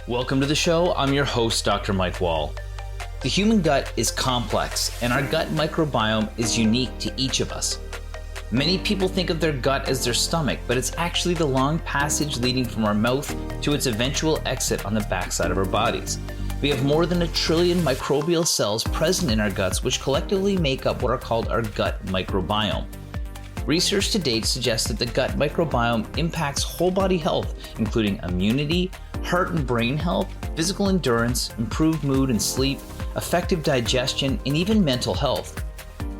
Welcome to the show. I'm your host, Dr. Mike Wall. The human gut is complex, and our gut microbiome is unique to each of us. Many people think of their gut as their stomach, but it's actually the long passage leading from our mouth to its eventual exit on the backside of our bodies. We have more than 1 trillion microbial cells present in our guts, which collectively make up what are called our gut microbiome. Research to date suggests that the gut microbiome impacts whole body health, including immunity, heart and brain health, physical endurance, improved mood and sleep, effective digestion, and even mental health.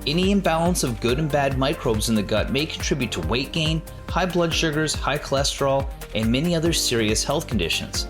Any imbalance of good and bad microbes in the gut may contribute to weight gain, high blood sugars, high cholesterol, and many other serious health conditions.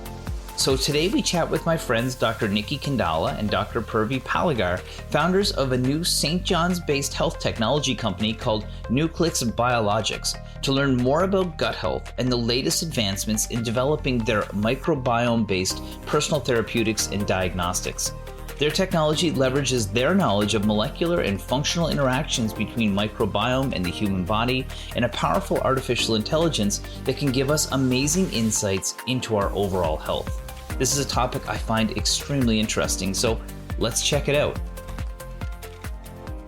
So today we chat with my friends Dr. Nikitha Kendyala and Dr. Purvikalyan Pallegar, founders of a new St. John's-based health technology company called Nucliq Biologics, to learn more about gut health and the latest advancements in developing their microbiome-based personal therapeutics and diagnostics. Their technology leverages their knowledge of molecular and functional interactions between microbiome and the human body and a powerful artificial intelligence that can give us amazing insights into our overall health. This is a topic I find extremely interesting, so let's check it out.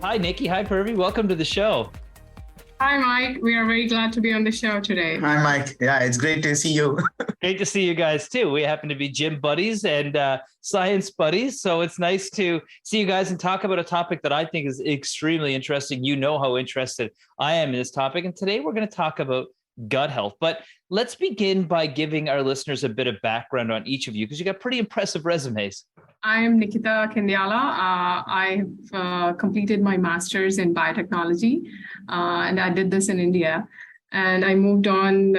Hi, Nikki. Hi, Purvi. Welcome to the show. Hi, Mike. We are very glad to be on the show today. Hi, Mike. Yeah, it's great to see you. Great to see you guys, too. We happen to be gym buddies and science buddies, so it's nice to see you guys and talk about a topic that I think is extremely interesting. You know how interested I am in this topic, and today we're going to talk about gut health. But let's begin by giving our listeners a bit of background on each of you, because you got pretty impressive resumes. I am Nikitha Kendyala. I've completed my master's in biotechnology, and I did this in India. And I moved on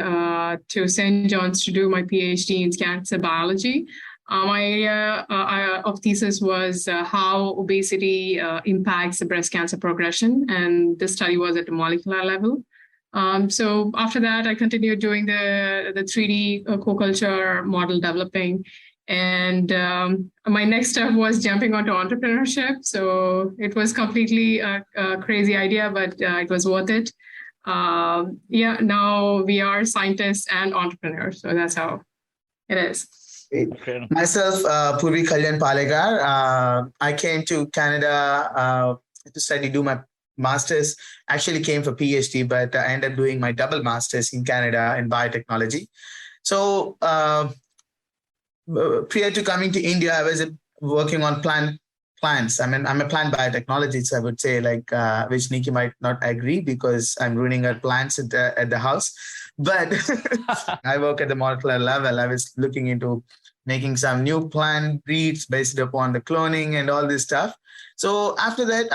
to St. John's to do my PhD in cancer biology. My area of thesis was how obesity impacts the breast cancer progression, and this study was at a molecular level. So after that, I continued doing the 3D co-culture model developing. And my next step was jumping onto entrepreneurship. So it was completely a crazy idea, but it was worth it. Now we are scientists and entrepreneurs. So that's how it is. Okay. Myself, Purvikalyan Pallegar. I came to Canada to do my master's. Actually came for PhD, but I ended up doing my double master's in Canada in biotechnology. So prior to coming to India, I was working on plants. I mean, I'm a plant biotechnologist, I would say, which Nikki might not agree because I'm ruining her plants at the house. But I work at the molecular level. I was looking into making some new plant breeds based upon the cloning and all this stuff. So after that,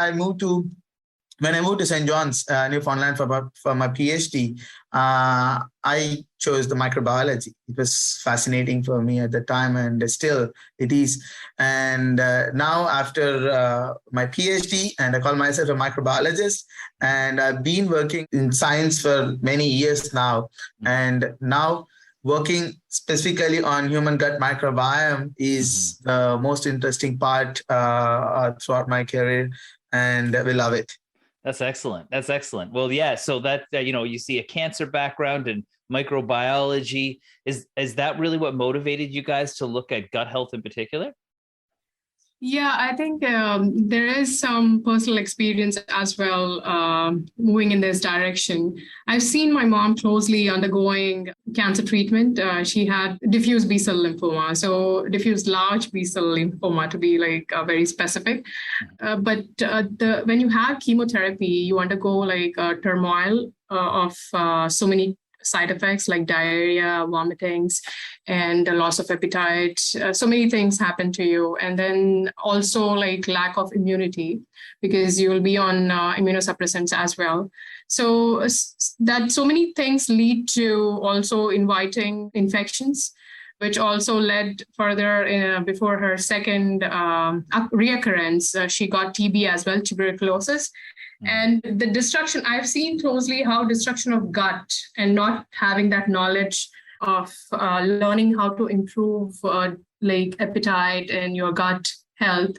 when I moved to St. John's, Newfoundland for my PhD, I chose the microbiology. It was fascinating for me at the time, and still it is. And now after my PhD, and I call myself a microbiologist, and I've been working in science for many years now. And now working specifically on human gut microbiome is the most interesting part throughout my career, and we love it. That's excellent. That's excellent. Well, yeah. So that, you see a cancer background and microbiology. Is that really what motivated you guys to look at gut health in particular? Yeah, I think there is some personal experience as well moving in this direction. I've seen my mom closely undergoing cancer treatment. She had diffuse B-cell lymphoma, so diffuse large B-cell lymphoma to be very specific. But when you have chemotherapy, you undergo a turmoil of so many side effects like diarrhea, vomitings, and a loss of appetite. So many things happen to you. And then also lack of immunity because you will be on immunosuppressants as well. So that so many things lead to also inviting infections, which also led further before her second reoccurrence. She got TB as well, tuberculosis. And the destruction, I've seen closely how destruction of gut and not having that knowledge of learning how to improve appetite and your gut health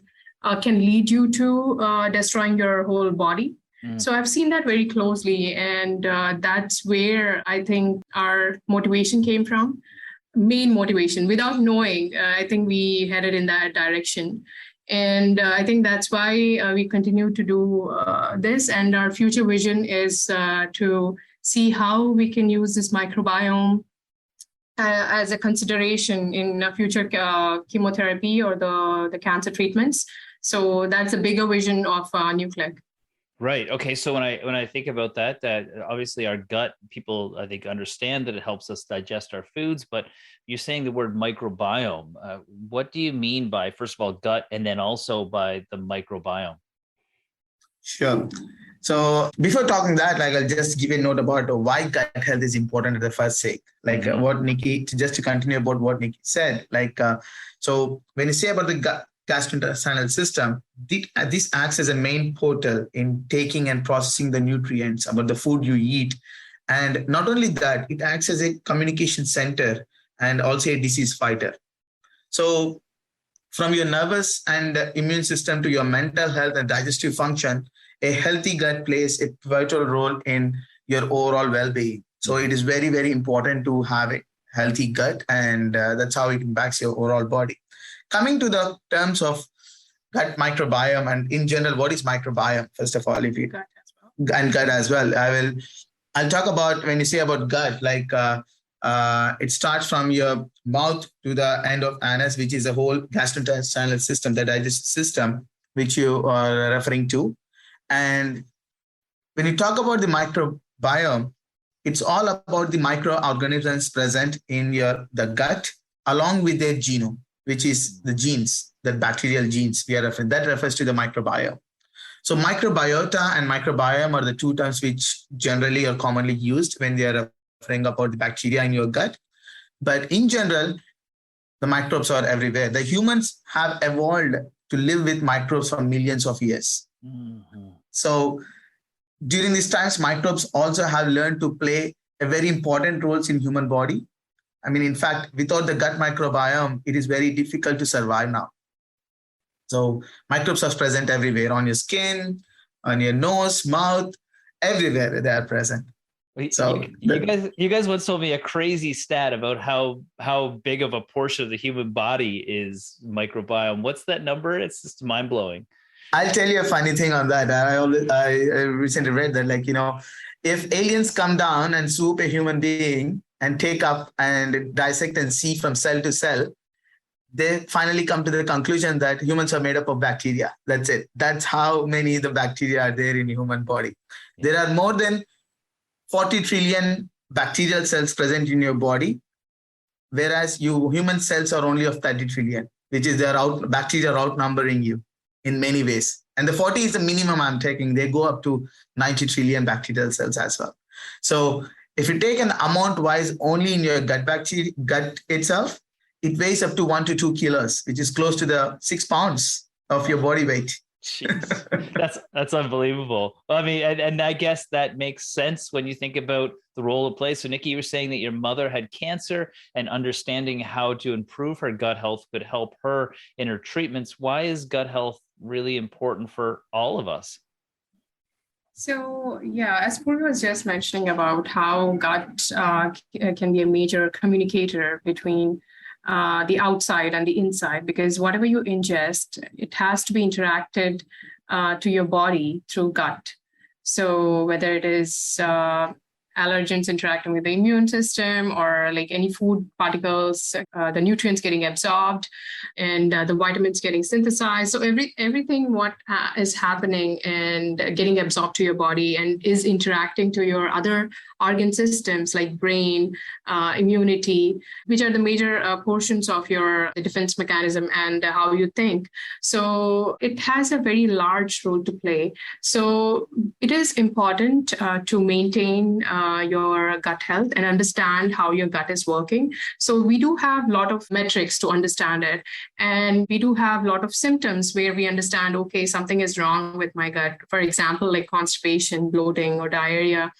can lead you to destroying your whole body. So I've seen that very closely. And that's where I think our motivation came from. main motivation. Without knowing, I think we headed in that direction. And I think that's why we continue to do this. And our future vision is to see how we can use this microbiome as a consideration in future chemotherapy or the cancer treatments. So that's a bigger vision of Nucliq. Right. Okay. So when I think about that, obviously our gut, people I think understand that it helps us digest our foods, but you're saying the word microbiome. What do you mean by, first of all, gut, and then also by the microbiome? Sure. So before talking that, I'll just give a note about why gut health is important at the first sake. What Nikki, just to continue about what Nikki said, so when you say about the gut, gastrointestinal system, this acts as a main portal in taking and processing the nutrients about the food you eat. And not only that, it acts as a communication center and also a disease fighter. So from your nervous and immune system to your mental health and digestive function, a healthy gut plays a vital role in your overall well-being. So it is very, very important to have a healthy gut, and that's how it impacts your overall body. Coming to the terms of gut microbiome and in general, what is microbiome? First of all, if you gut as well. And gut as well, I'll talk about when you say about gut, it starts from your mouth to the end of anus, which is the whole gastrointestinal system, the digestive system, which you are referring to. And when you talk about the microbiome, it's all about the microorganisms present in the gut, along with their genome, which is the genes, the bacterial genes we are referring. That refers to the microbiome. So microbiota and microbiome are the two terms which generally are commonly used when they are referring about the bacteria in your gut. But in general, the microbes are everywhere. The humans have evolved to live with microbes for millions of years. Mm-hmm. So during these times, microbes also have learned to play a very important roles in human body. I mean, in fact, without the gut microbiome, it is very difficult to survive now. So microbes are present everywhere, on your skin, on your nose, mouth, everywhere they are present. So you guys once told me a crazy stat about how big of a portion of the human body is microbiome. What's that number? It's just mind blowing. I'll tell you a funny thing on that. I recently read that, if aliens come down and swoop a human being and take up and dissect and see from cell to cell, they finally come to the conclusion that humans are made up of bacteria. That's it. That's how many of the bacteria are there in the human body. There are more than 40 trillion bacterial cells present in your body, whereas human cells are only of 30 trillion, which is bacteria are outnumbering you in many ways. And the 40 is the minimum I'm taking. They go up to 90 trillion bacterial cells as well. So if you take an amount wise only in your gut itself, it weighs up to 1 to 2 kilos, which is close to the 6 pounds of your body weight. Jeez, that's unbelievable. I mean, and I guess that makes sense when you think about the role it plays. So Nikki, you were saying that your mother had cancer, and understanding how to improve her gut health could help her in her treatments. Why is gut health really important for all of us? So, yeah, as Purvi was just mentioning about how gut can be a major communicator between the outside and the inside, because whatever you ingest, it has to be interacted to your body through gut. So whether it is allergens interacting with the immune system, or like any food particles, the nutrients getting absorbed, and the vitamins getting synthesized. So everything what is happening and getting absorbed to your body and is interacting to your other organ systems like brain, immunity, which are the major portions of your defense mechanism and how you think. So it has a very large role to play. So it is important to maintain your gut health and understand how your gut is working. So we do have a lot of metrics to understand it. And we do have a lot of symptoms where we understand, okay, something is wrong with my gut. For example, like constipation, bloating, or diarrhea.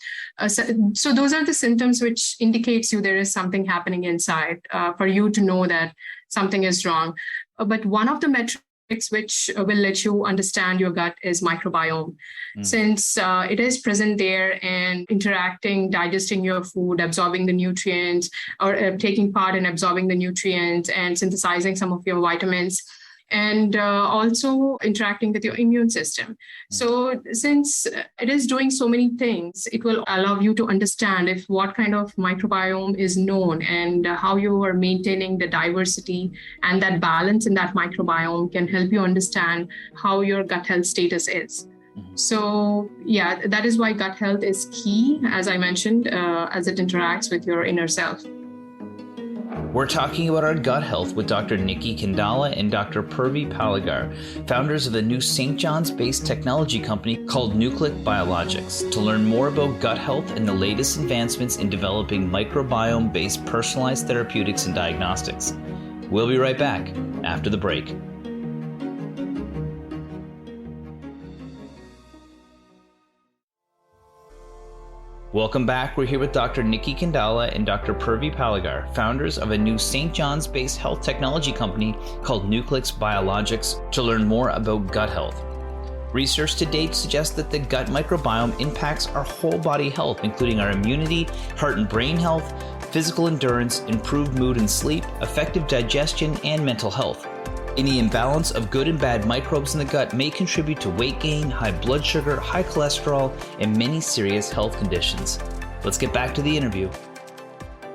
So those are the symptoms which indicates you there is something happening inside for you to know that something is wrong. But one of the metrics which will let you understand your gut is microbiome. Since it is present there and interacting, digesting your food, absorbing the nutrients, or taking part in absorbing the nutrients and synthesizing some of your vitamins, and also interacting with your immune system. So since it is doing so many things, it will allow you to understand if what kind of microbiome is known and how you are maintaining the diversity and that balance in that microbiome can help you understand how your gut health status is. So yeah, that is why gut health is key, as I mentioned, as it interacts with your inner self. We're talking about our gut health with Dr. Nikitha Kendyala and Dr. Purvikalyan Pallegar, founders of the new St. John's-based technology company called Nucliq Biologics, to learn more about gut health and the latest advancements in developing microbiome-based personalized therapeutics and diagnostics. We'll be right back after the break. Welcome back. We're here with Dr. Nikitha Kendyala and Dr. Purvikalyan Pallegar, founders of a new St. John's-based health technology company called Nucliq Biologics, to learn more about gut health. Research to date suggests that the gut microbiome impacts our whole body health, including our immunity, heart and brain health, physical endurance, improved mood and sleep, effective digestion, and mental health. Any imbalance of good and bad microbes in the gut may contribute to weight gain, high blood sugar, high cholesterol, and many serious health conditions. Let's get back to the interview.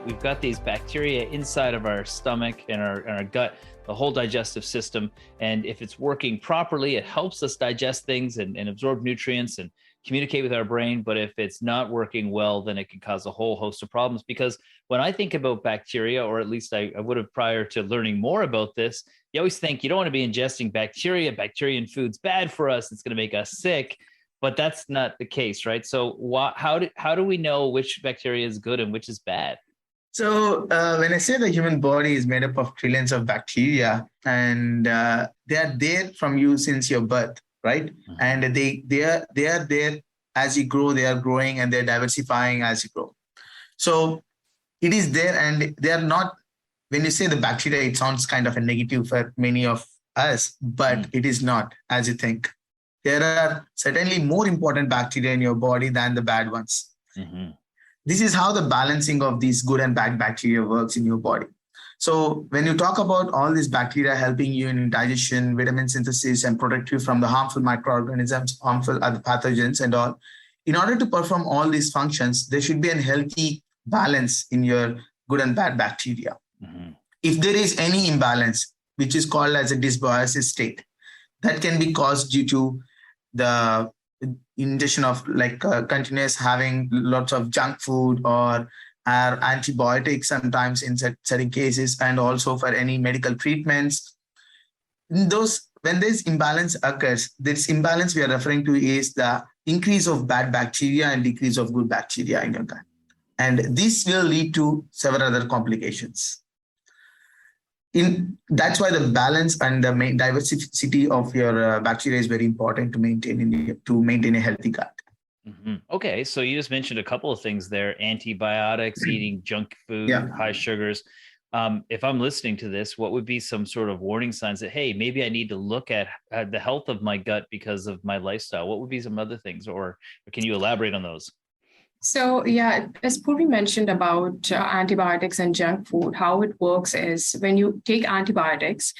We've got these bacteria inside of our stomach and our gut, the whole digestive system. And if it's working properly, it helps us digest things and absorb nutrients and communicate with our brain. But if it's not working well, then it can cause a whole host of problems. Because when I think about bacteria, or at least I would have prior to learning more about this, you always think you don't want to be ingesting bacteria. Bacteria in food's bad for us. It's going to make us sick. But that's not the case, right? So how do we know which bacteria is good and which is bad? So when I say the human body is made up of trillions of bacteria, and they are there from you since your birth, right? Mm-hmm. And they are there as you grow. They are growing and they're diversifying as you grow. So it is there, and they are not. When you say the bacteria, it sounds kind of a negative for many of us, but it is not, as you think. There are certainly more important bacteria in your body than the bad ones. Mm-hmm. This is how the balancing of these good and bad bacteria works in your body. So when you talk about all these bacteria helping you in digestion, vitamin synthesis, and protect you from the harmful microorganisms, harmful other pathogens and all, in order to perform all these functions, there should be a healthy balance in your good and bad bacteria. Mm-hmm. If there is any imbalance, which is called as a dysbiosis state, that can be caused due to the ingestion of continuous having lots of junk food or antibiotics sometimes in certain cases, and also for any medical treatments. When this imbalance occurs, this imbalance we are referring to is the increase of bad bacteria and decrease of good bacteria in your gut. And this will lead to several other complications. That's why the balance and the diversity of your bacteria is very important to maintain a healthy gut. Mm-hmm. Okay, so you just mentioned a couple of things there: antibiotics, eating junk food, high sugars. If I'm listening to this, what would be some sort of warning signs that, hey, maybe I need to look at the health of my gut because of my lifestyle? What would be some other things, or can you elaborate on those? So yeah, as Purvi mentioned about antibiotics and junk food, how it works is when you take antibiotics,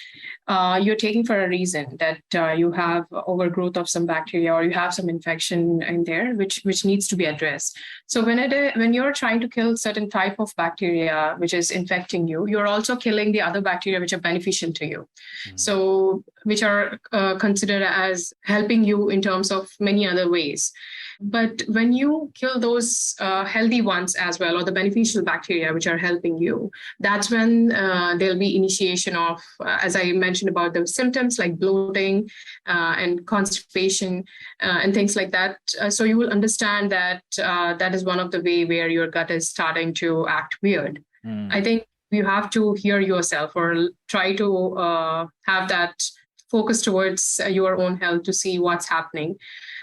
you're taking for a reason that you have overgrowth of some bacteria or you have some infection in there, which needs to be addressed. So when you're trying to kill certain type of bacteria which is infecting you, you're also killing the other bacteria which are beneficial to you. Mm-hmm. So which are considered as helping you in terms of many other ways. But when you kill those healthy ones as well, or the beneficial bacteria which are helping you, that's when there'll be initiation of, as I mentioned about the symptoms like bloating and constipation and things like that. So you will understand that that is one of the way where your gut is starting to act weird. I think you have to hear yourself or try to have that focus towards your own health to see what's happening.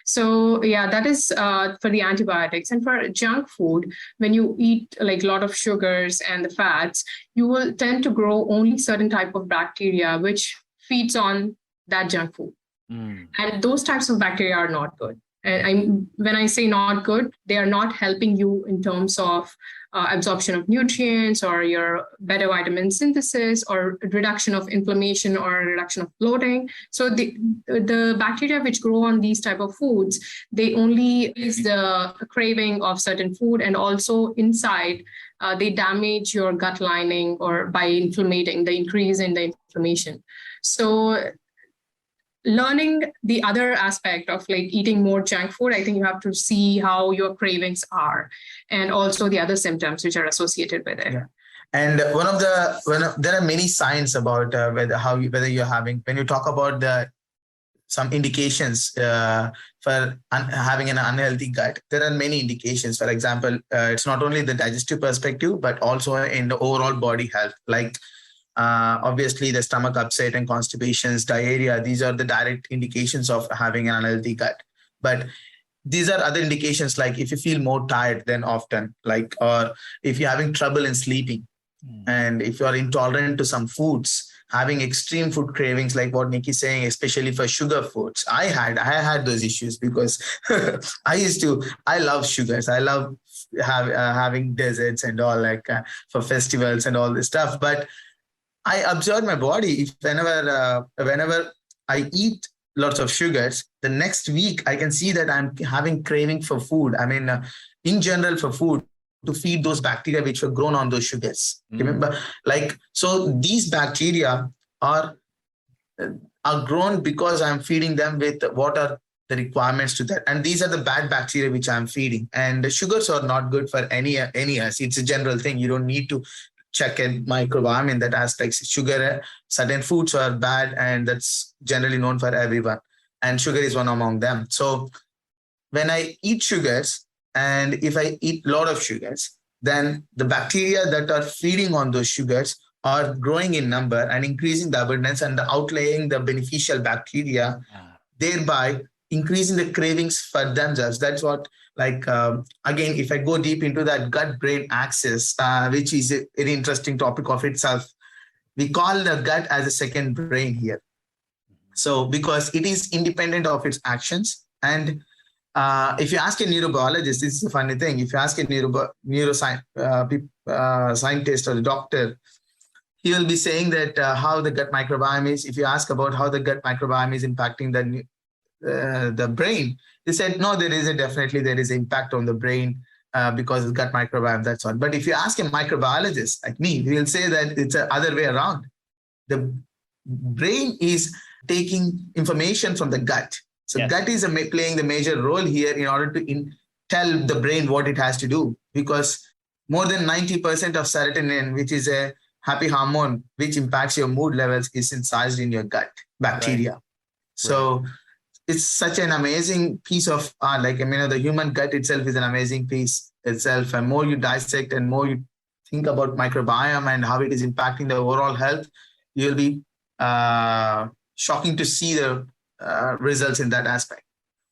So yeah, that is for the antibiotics. And for junk food, when you eat like a lot of sugars and the fats, you will tend to grow only certain type of bacteria, which feeds on that junk food. Mm. And those types of bacteria are not good. And when I say not good, they are not helping you in terms of absorption of nutrients or your better vitamin synthesis or reduction of inflammation or reduction of bloating. So the bacteria which grow on these type of foods, they only is the craving of certain food, and also inside they damage your gut lining or by inflammating, the increase in the inflammation. So learning the other aspect of like eating more junk food, I think you have to see how your cravings are and also the other symptoms which are associated with it. Yeah. And there are many signs about whether you're having, when you talk about some indications for having an unhealthy gut, there are many indications. For example, it's not only the digestive perspective, but also in the overall body health, like obviously the stomach upset and constipations, diarrhea. These are the direct indications of having an unhealthy gut. But these are other indications, like if you feel more tired than often, like, or if you're having trouble in sleeping, and if you are intolerant to some foods, having extreme food cravings, like what Nikki is saying, especially for sugar foods. I had those issues because I love sugars. I love having desserts and all, like for festivals and all this stuff. But I observe my body. Whenever I eat lots of sugars, the next week I can see that I'm having craving for food. I mean, in general, for food to feed those bacteria which were grown on those sugars. Remember, like, so these bacteria are grown because I'm feeding them with what are the requirements to that. And these are the bad bacteria which I'm feeding. And the sugars are not good for any us. It's a general thing. You don't need to check a microbiome in that aspect. Sugar, certain foods are bad, and that's generally known for everyone. And sugar is one among them. So when I eat sugars, and if I eat a lot of sugars, then the bacteria that are feeding on those sugars are growing in number and increasing the abundance and outlaying the beneficial bacteria, thereby increasing the cravings for themselves. That's what, like, again, if I go deep into that gut-brain axis, which is a very interesting topic of itself, we call the gut as a second brain here. So because it is independent of its actions. And if you ask a neurobiologist, this is a funny thing. If you ask a neuroscientist or a doctor, he will be saying that how the gut microbiome is. If you ask about how the gut microbiome is impacting the brain, they said, no, there is impact on the brain because of gut microbiome, that's all. But if you ask a microbiologist like me, he will say that it's the other way around. The brain is taking information from the gut. So gut is playing the major role here in order to tell the brain what it has to do, because more than 90% of serotonin, which is a happy hormone, which impacts your mood levels, is synthesized in your gut bacteria. Right. So it's such an amazing piece of art. Like, I mean, the human gut itself is an amazing piece itself. And more you dissect and more you think about microbiome and how it is impacting the overall health, you'll be shocking to see the results in that aspect.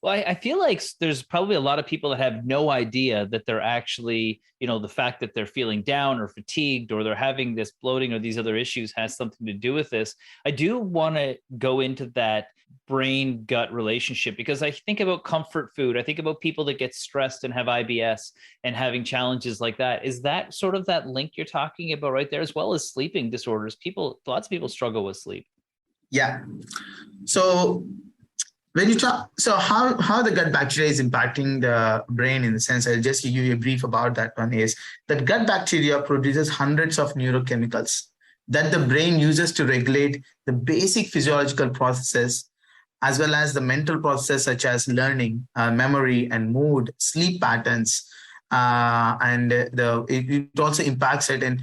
Well, I feel like there's probably a lot of people that have no idea that they're actually, the fact that they're feeling down or fatigued or they're having this bloating or these other issues has something to do with this. I do want to go into that brain gut relationship, because I think about comfort food. I think about people that get stressed and have IBS and having challenges like that. Is that sort of that link you're talking about right there, as well as sleeping disorders? Lots of people struggle with sleep. Yeah. So when you talk, so how the gut bacteria is impacting the brain, in the sense, I'll just give you a brief about that one, is that gut bacteria produces hundreds of neurochemicals that the brain uses to regulate the basic physiological processes, as well as the mental processes such as learning, memory, and mood, sleep patterns, and it also impacts certain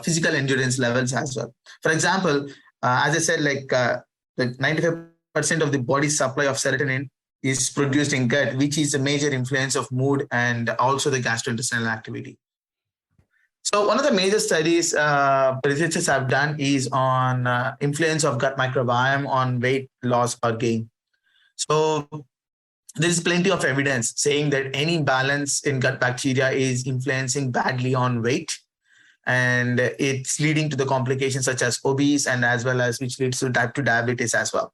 physical endurance levels as well. For example, as I said, like 95% of the body's supply of serotonin is produced in gut, which is a major influence of mood and also the gastrointestinal activity. So one of the major studies researchers have done is on influence of gut microbiome on weight loss or gain. So there is plenty of evidence saying that any imbalance in gut bacteria is influencing badly on weight, and it's leading to the complications such as obese, and as well as which leads to type 2 diabetes as well.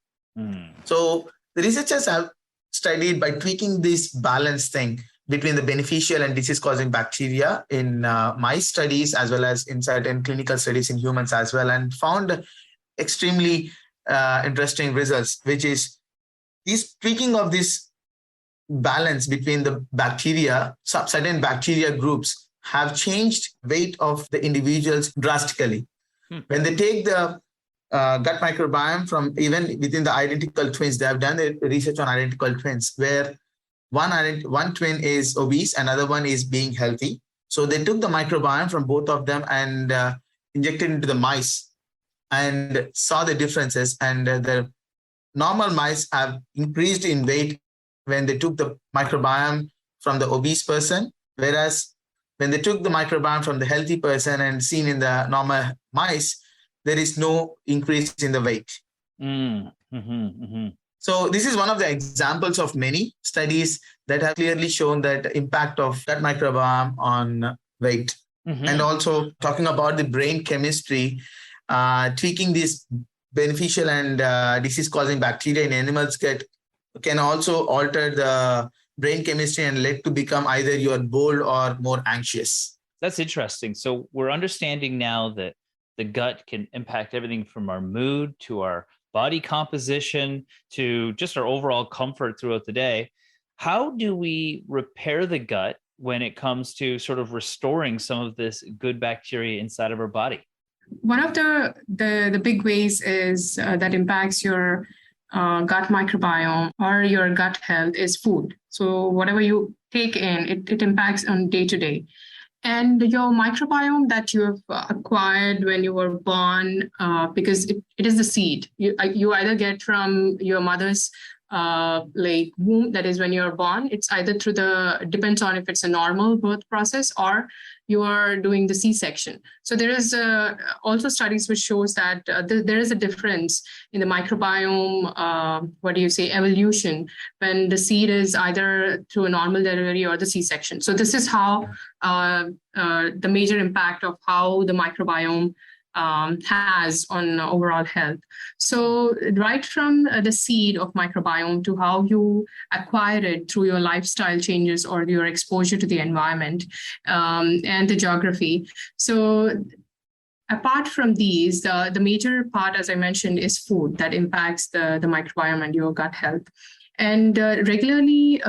So the researchers have studied by tweaking this balance thing between the beneficial and disease-causing bacteria in mice studies, as well as in certain clinical studies in humans as well, and found extremely interesting results, which is this tweaking of this balance between the bacteria, certain bacteria groups have changed weight of the individuals drastically. When they take the gut microbiome from even within the identical twins, they have done research on identical twins where one twin is obese, another one is being healthy. So they took the microbiome from both of them and injected into the mice and saw the differences. And the normal mice have increased in weight when they took the microbiome from the obese person, whereas when they took the microbiome from the healthy person and seen in the normal mice, there is no increase in the weight. So this is one of the examples of many studies that have clearly shown that the impact of gut microbiome on weight. And also talking about the brain chemistry, tweaking these beneficial and disease-causing bacteria in animals can also alter the brain chemistry and lead to become either you're bold or more anxious. That's interesting. So we're understanding now that the gut can impact everything from our mood to our body composition to just our overall comfort throughout the day. How do we repair the gut when it comes to sort of restoring some of this good bacteria inside of our body? One of the big ways is that impacts your gut microbiome or your gut health is food. So whatever you take in, it impacts on day to day. And your microbiome that you have acquired when you were born, because it is the seed you either get from your mother's womb, that is when you're born. It's either depends on if it's a normal birth process or you are doing the C-section. So there is also studies which shows that there is a difference in the microbiome, evolution when the seed is either through a normal delivery or the C-section. So this is how the major impact of how the microbiome has on overall health. So right from the seed of microbiome to how you acquire it through your lifestyle changes or your exposure to the environment and the geography. So apart from these, the major part, as I mentioned, is food that impacts the microbiome and your gut health. And regularly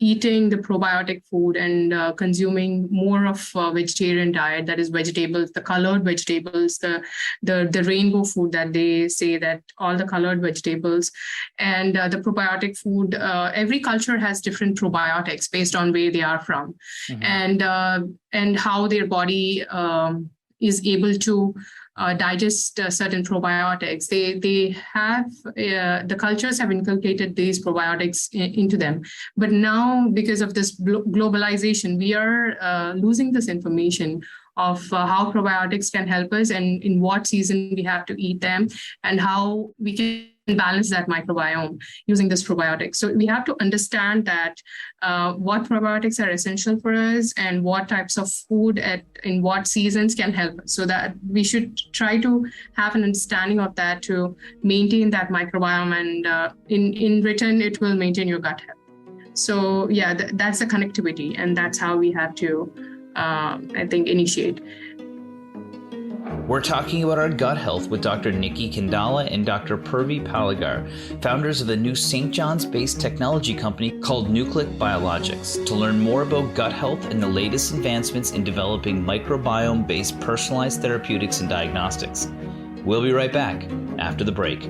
eating the probiotic food and consuming more of vegetarian diet, that is vegetables, the colored vegetables, the rainbow food that they say, that all the colored vegetables and the probiotic food. Every culture has different probiotics based on where they are from, and how their body is able to digest certain probiotics. They have the cultures have inculcated these probiotics into them, but now because of this globalization, we are losing this information of how probiotics can help us and in what season we have to eat them and how we can balance that microbiome using this probiotic. So we have to understand that what probiotics are essential for us and what types of food in what seasons can help us, so that we should try to have an understanding of that to maintain that microbiome, and in return it will maintain your gut health. So yeah, that's the connectivity, and that's how we have to I think initiate. We're talking about our gut health with Dr. Nikitha Kendyala and Dr. Purvikalyan Pallegar, founders of the new St. John's-based technology company called Nucliq Biologics, to learn more about gut health and the latest advancements in developing microbiome-based personalized therapeutics and diagnostics. We'll be right back after the break.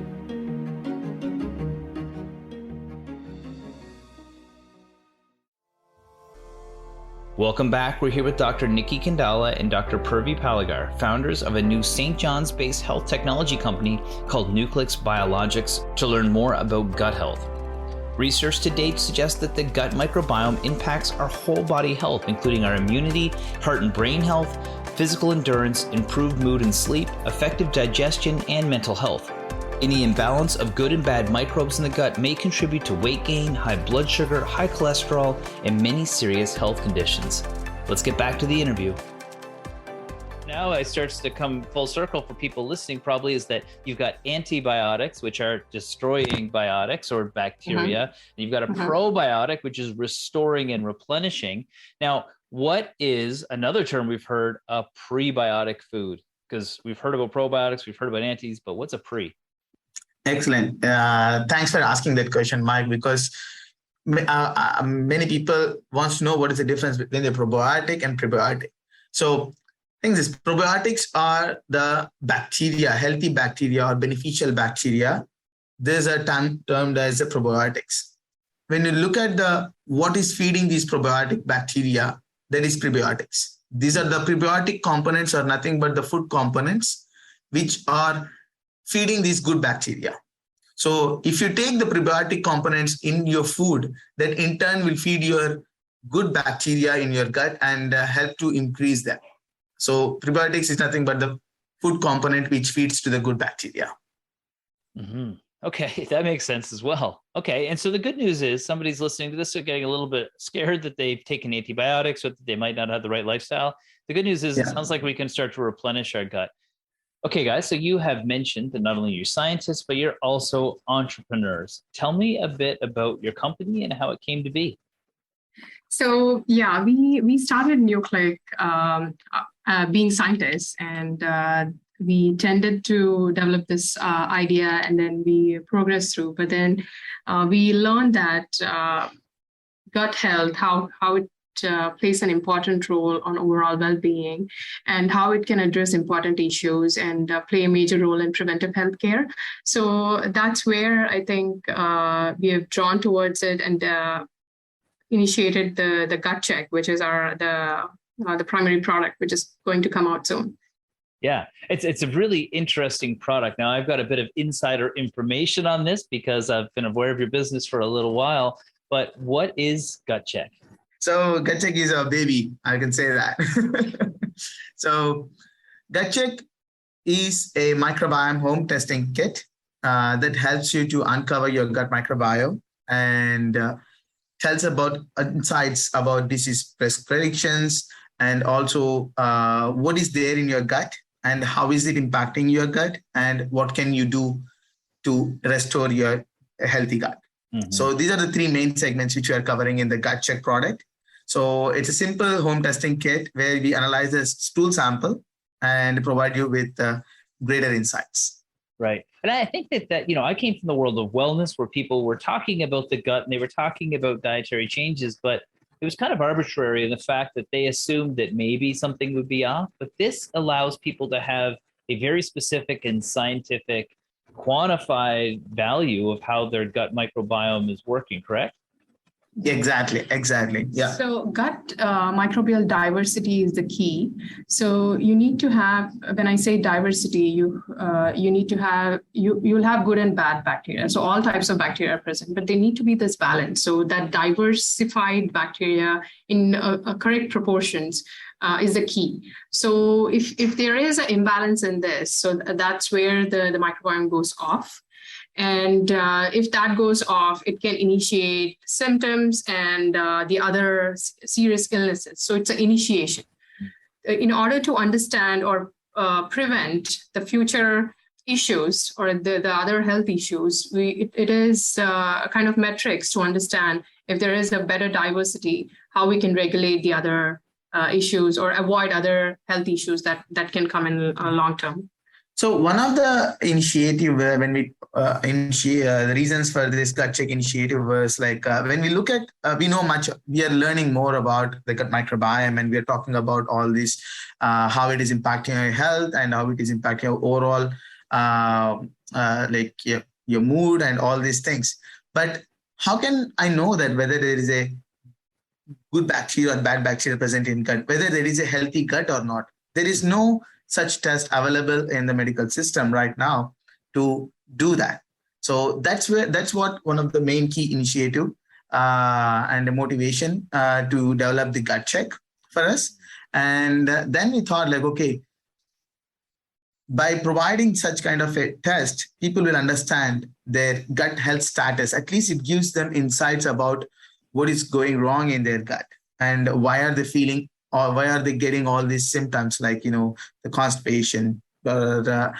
Welcome back. We're here with Dr. Nikitha Kendyala and Dr. Purvikalyan Pallegar, founders of a new St. John's-based health technology company called Nucliq Biologics, to learn more about gut health. Research to date suggests that the gut microbiome impacts our whole body health, including our immunity, heart and brain health, physical endurance, improved mood and sleep, effective digestion, and mental health. Any imbalance of good and bad microbes in the gut may contribute to weight gain, high blood sugar, high cholesterol, and many serious health conditions. Let's get back to the interview. now it starts to come full circle for people listening probably is that you've got antibiotics, which are destroying biotics or bacteria, and you've got a probiotic, which is restoring and replenishing. Now, what is another term we've heard, a prebiotic food? Because we've heard about probiotics, we've heard about antis, but what's a pre? Excellent. Thanks for asking that question, Mike, because many people want to know what is the difference between the probiotic and prebiotic. So things is probiotics are the bacteria, healthy bacteria or beneficial bacteria. There's a term termed as the probiotics. When you look at what is feeding these probiotic bacteria, that is prebiotics. These are the prebiotic components are nothing but the food components which are feeding these good bacteria. So if you take the prebiotic components in your food, that in turn will feed your good bacteria in your gut and help to increase them. So prebiotics is nothing but the food component which feeds to the good bacteria. Okay, that makes sense as well. Okay, and so the good news is somebody's listening to this, they're getting a little bit scared that they've taken antibiotics or that they might not have the right lifestyle. The good news is it sounds like we can start to replenish our gut. Okay, guys, so you have mentioned that not only you're scientists, but you're also entrepreneurs. Tell me a bit about your company and how it came to be. So yeah, we started Nucliq being scientists, and we tended to develop this idea, and then we progressed through. But then we learned that gut health, how it plays an important role on overall well-being, and how it can address important issues and play a major role in preventive healthcare. So that's where I think we have drawn towards it and initiated the gut check, which is the primary product, which is going to come out soon. Yeah, it's a really interesting product. Now, I've got a bit of insider information on this because I've been aware of your business for a little while, but what is Gut Check? So Gut Check is a baby, I can say that. So Gut Check is a microbiome home testing kit that helps you to uncover your gut microbiome and tells about insights about disease predictions and also what is there in your gut and how is it impacting your gut and what can you do to restore your healthy gut. So these are the three main segments which we are covering in the Gut Check product. So it's a simple home testing kit where we analyze a stool sample and provide you with greater insights. Right. And I think that, I came from the world of wellness where people were talking about the gut and they were talking about dietary changes, but it was kind of arbitrary in the fact that they assumed that maybe something would be off. But this allows people to have a very specific and scientific quantified value of how their gut microbiome is working, correct? Exactly. Yeah. So gut microbial diversity is the key. So you need to have, when I say diversity, you need to have, you'll have good and bad bacteria. So all types of bacteria are present, but they need to be this balance. So that diversified bacteria in correct proportions is the key. So if there is an imbalance in this, so that's where the microbiome goes off. And if that goes off, it can initiate symptoms and the other serious illnesses. So it's an initiation. In order to understand or prevent the future issues or the other health issues, it is a kind of metrics to understand if there is a better diversity, how we can regulate the other issues or avoid other health issues that can come in long term. So one of the initiative when we initiate the reasons for this Gut Check initiative was like when we look at we are learning more about the gut microbiome and we are talking about all this how it is impacting your health and how it is impacting your overall like your mood and all these things. But how can I know that whether there is a good bacteria or bad bacteria present in gut, whether there is a healthy gut or not? There is no such test available in the medical system right now to do that. So that's what one of the main key initiative and the motivation to develop the Gut Check for us. And then we thought like, okay, by providing such kind of a test, people will understand their gut health status. At least it gives them insights about what is going wrong in their gut and why are they feeling or why are they getting all these symptoms like, the constipation, the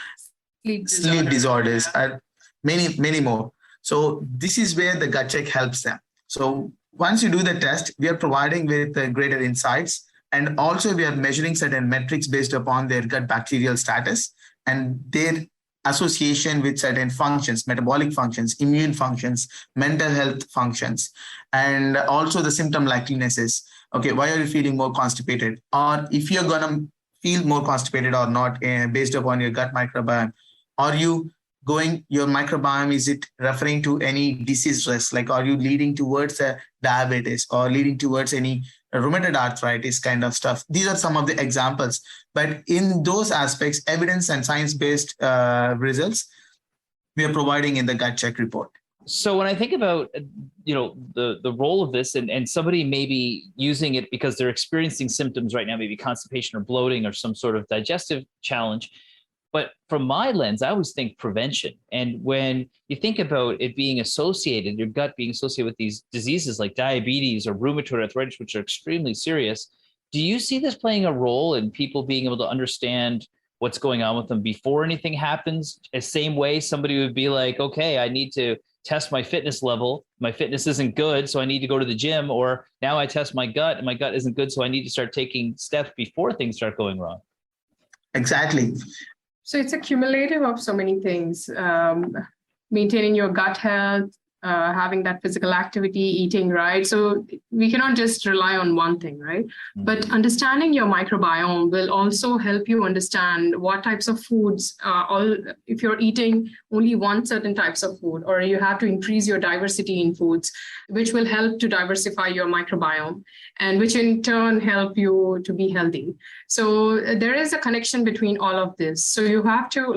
sleep disorders, and many, many more. So this is where the gut check helps them. So once you do the test, we are providing with greater insights, and also we are measuring certain metrics based upon their gut bacterial status and their association with certain functions, metabolic functions, immune functions, mental health functions, and also the symptom likenesses. Okay, why are you feeling more constipated? Or if you're going to feel more constipated or not based upon your gut microbiome. Are you your microbiome, is it referring to any disease risk? Like, are you leading towards diabetes or leading towards any rheumatoid arthritis kind of stuff? These are some of the examples. But in those aspects, evidence and science-based results, we are providing in the gut check report. So when I think about, the role of this and somebody may be using it because they're experiencing symptoms right now, maybe constipation or bloating or some sort of digestive challenge. But from my lens, I always think prevention. And when you think about it being associated, your gut being associated with these diseases like diabetes or rheumatoid arthritis, which are extremely serious, do you see this playing a role in people being able to understand what's going on with them before anything happens? The same way somebody would be like, okay, I need to test my fitness level. My fitness isn't good, so I need to go to the gym. Or now I test my gut and my gut isn't good, so I need to start taking steps before things start going wrong. Exactly. So it's a cumulative of so many things. Maintaining your gut health, having that physical activity, eating right. So we cannot just rely on one thing, right? Mm-hmm. But understanding your microbiome will also help you understand what types of foods, if you're eating only one certain types of food, or you have to increase your diversity in foods, which will help to diversify your microbiome and which in turn help you to be healthy. So there is a connection between all of this. So you have to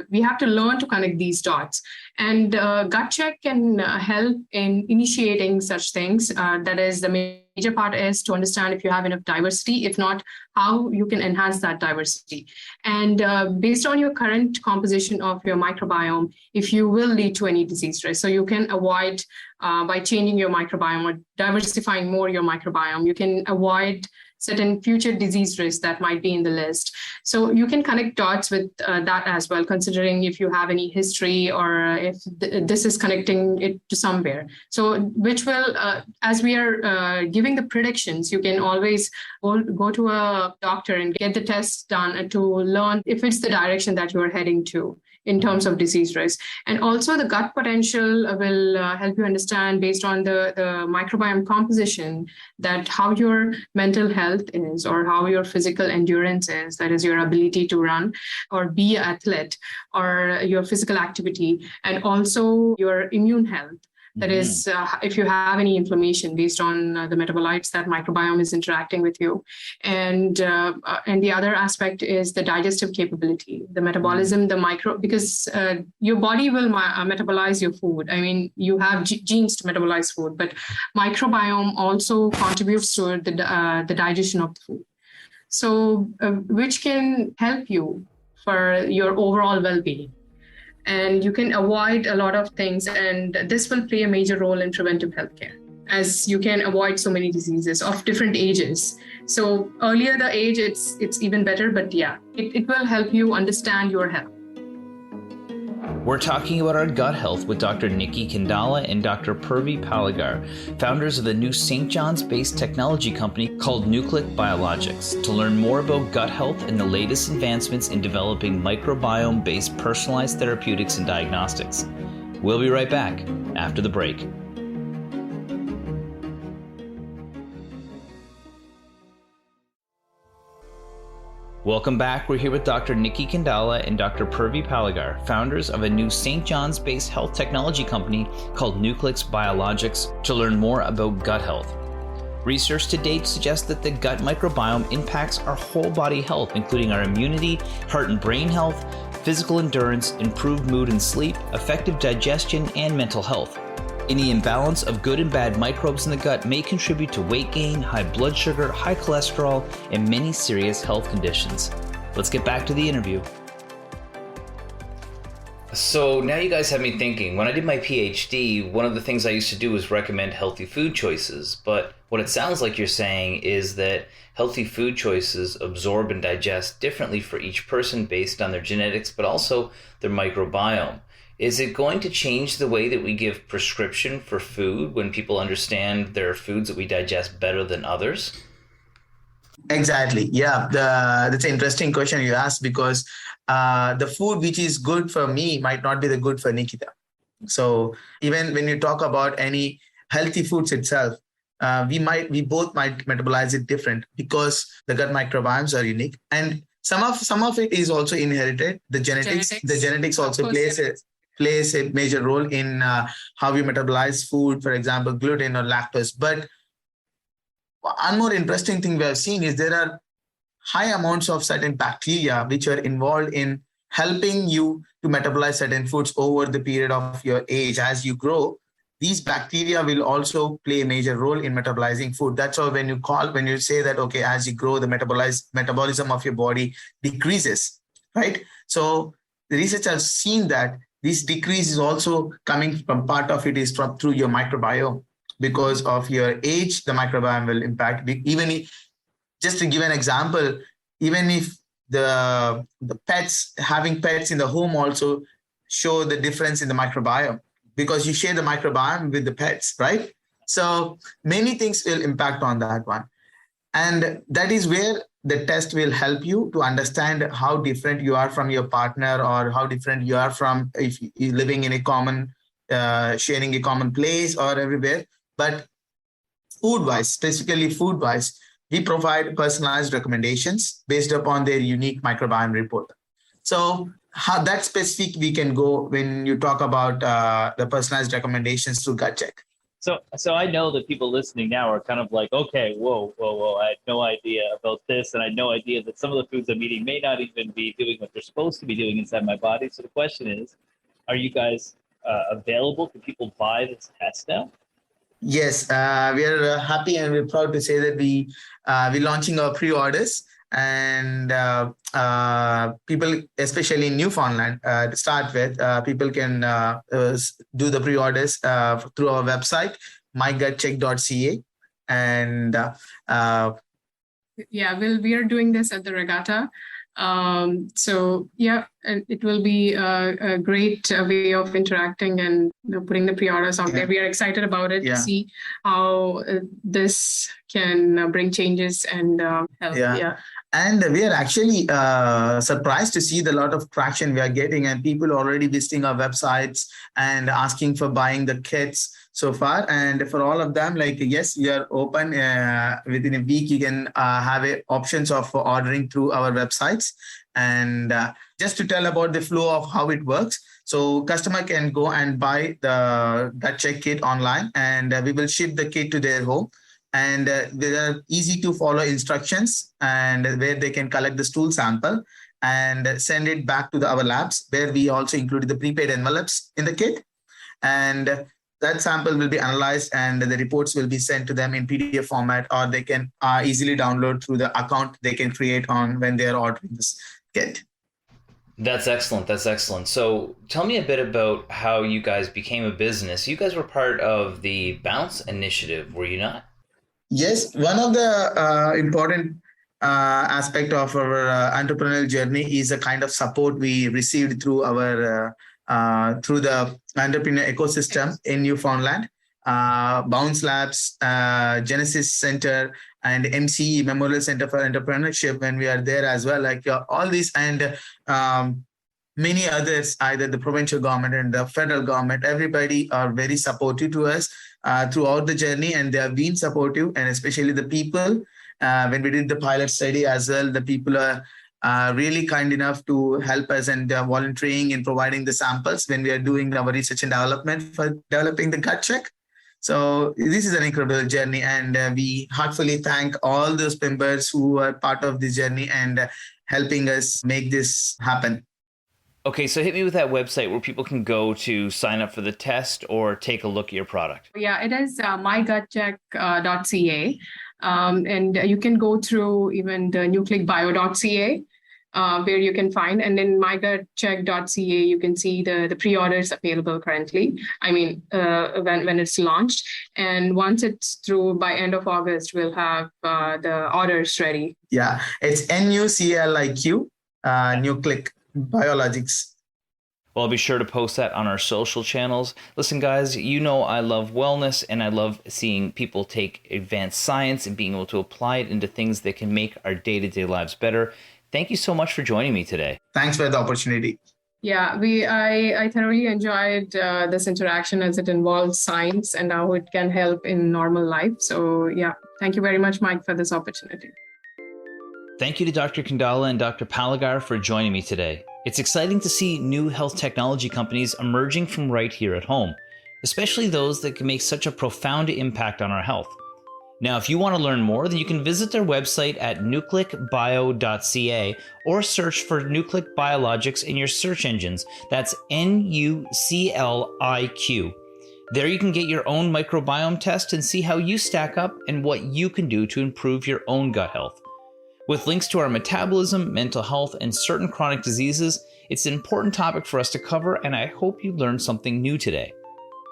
we have to learn to connect these dots. And gut check can help in initiating such things. That is, the major part is to understand if you have enough diversity, if not, how you can enhance that diversity. And based on your current composition of your microbiome, if you will lead to any disease risk. So you can avoid, by changing your microbiome or diversifying more your microbiome, you can avoid certain future disease risks that might be in the list. So you can connect dots with that as well, considering if you have any history or if this is connecting it to somewhere. So which will, as we are giving the predictions, you can always go to a doctor and get the tests done to learn if it's the direction that you are heading to in terms of disease risk. And also the gut potential will help you understand, based on the microbiome composition, that how your mental health is or how your physical endurance is, that is your ability to run or be an athlete, or your physical activity, and also your immune health. That is, if you have any inflammation based on the metabolites that microbiome is interacting with you. And the other aspect is the digestive capability, the metabolism, because your body will metabolize your food. I mean, you have genes to metabolize food, but microbiome also contributes to the digestion of the food. So, which can help you for your overall well-being. And you can avoid a lot of things, and this will play a major role in preventive healthcare, as you can avoid so many diseases of different ages. So earlier the age, it's even better, but yeah, it will help you understand your health. We're talking about our gut health with Dr. Nikitha Kendyala and Dr. Purvikalyan Pallegar, founders of the new St. John's-based technology company called Nucliq Biologics, to learn more about gut health and the latest advancements in developing microbiome-based personalized therapeutics and diagnostics. We'll be right back after the break. Welcome back. We're here with Dr. Nikitha Kendyala and Dr. Purvikalyan Pallegar, founders of a new St. John's-based health technology company called Nucliq Biologics, to learn more about gut health. Research to date suggests that the gut microbiome impacts our whole body health, including our immunity, heart and brain health, physical endurance, improved mood and sleep, effective digestion, and mental health. Any imbalance of good and bad microbes in the gut may contribute to weight gain, high blood sugar, high cholesterol, and many serious health conditions. Let's get back to the interview. So now you guys have me thinking. When I did my PhD, one of the things I used to do was recommend healthy food choices. But what it sounds like you're saying is that healthy food choices absorb and digest differently for each person based on their genetics, but also their microbiome. Is it going to change the way that we give prescription for food when people understand there are foods that we digest better than others? Exactly. Yeah. That's an interesting question you asked because the food which is good for me might not be the good for Nikita. So even when you talk about any healthy foods itself, we both might metabolize it different because the gut microbiomes are unique, and some of it is also inherited. The genetics also plays a major role in how we metabolize food, for example, gluten or lactose. But one more interesting thing we have seen is there are high amounts of certain bacteria which are involved in helping you to metabolize certain foods over the period of your age. As you grow, these bacteria will also play a major role in metabolizing food. That's why when you say that, okay, as you grow, the metabolism of your body decreases, right? So the research has seen that this decrease is also coming from part of it is from through your microbiome. Because of your age, the microbiome will impact. Even if, just to give an example, even if the pets, having pets in the home also show the difference in the microbiome because you share the microbiome with the pets, right? So many things will impact on that one. And that is where the test will help you to understand how different you are from your partner or how different you are from if you're living in a common, sharing a common place or everywhere. But food-wise, specifically food-wise, we provide personalized recommendations based upon their unique microbiome report. So how that specific we can go when you talk about the personalized recommendations through gut check. So I know that people listening now are kind of like, okay, whoa, I had no idea about this, and I had no idea that some of the foods I'm eating may not even be doing what they're supposed to be doing inside my body. So the question is, are you guys available? Can people buy this test now? Yes, we are happy and we're proud to say that we're launching our pre-orders, and people, especially in Newfoundland, to start with, people can do the pre-orders through our website, mygutcheck.ca, and we are doing this at the regatta. So yeah, it will be a great way of interacting and putting the pre-orders out there. We are excited about it to see how this can bring changes and help. And we are actually surprised to see the lot of traction we are getting, and people already visiting our websites and asking for buying the kits so far. And for all of them, like, yes, we are open. Within a week, you can have options of ordering through our websites. And just to tell about the flow of how it works. So customer can go and buy the gut check kit online, and we will ship the kit to their home. And there are easy to follow instructions, and where they can collect the stool sample and send it back to our labs, where we also included the prepaid envelopes in the kit. And that sample will be analyzed and the reports will be sent to them in PDF format, or they can easily download through the account they can create on when they are ordering this kit. That's excellent. That's excellent. So tell me a bit about how you guys became a business. You guys were part of the Bounce initiative, were you not? Yes, one of the important aspect of our entrepreneurial journey is the kind of support we received through our through the entrepreneur ecosystem in Newfoundland. Bounce Labs, Genesis Center, and MCE, Memorial Center for Entrepreneurship, when we are there as well, like all these and many others, either the provincial government and the federal government, everybody are very supportive to us throughout the journey, and they have been supportive, and especially the people. When we did the pilot study as well, the people are really kind enough to help us and volunteering in providing the samples when we are doing our research and development for developing the gut check. So this is an incredible journey, and we heartfully thank all those members who are part of this journey and helping us make this happen. Okay, so hit me with that website where people can go to sign up for the test or take a look at your product. Yeah, it is mygutcheck.ca. And you can go through even the nucliqbio.ca. where you can find. And then mygutcheck.ca, you can see the pre-orders available currently. I mean, when it's launched. And once it's through by end of August, we'll have the orders ready. Yeah, it's NUCLIQ, Nucliq Biologics. Well, I'll be sure to post that on our social channels. Listen, guys, you know I love wellness, and I love seeing people take advanced science and being able to apply it into things that can make our day-to-day lives better. Thank you so much for joining me today. Thanks for the opportunity. Yeah, I thoroughly enjoyed this interaction as it involves science and how it can help in normal life. So yeah, thank you very much, Mike, for this opportunity. Thank you to Dr. Kendyala and Dr. Pallegar for joining me today. It's exciting to see new health technology companies emerging from right here at home, especially those that can make such a profound impact on our health. Now, if you want to learn more, then you can visit their website at nucliqbio.ca or search for Nucliq Biologics in your search engines. That's NUCLIQ. There you can get your own microbiome test and see how you stack up and what you can do to improve your own gut health. With links to our metabolism, mental health, and certain chronic diseases, it's an important topic for us to cover, and I hope you learned something new today.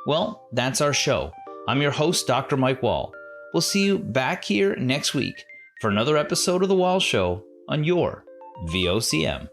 Well, that's our show. I'm your host, Dr. Mike Wall. We'll see you back here next week for another episode of The Wall Show on your VOCM.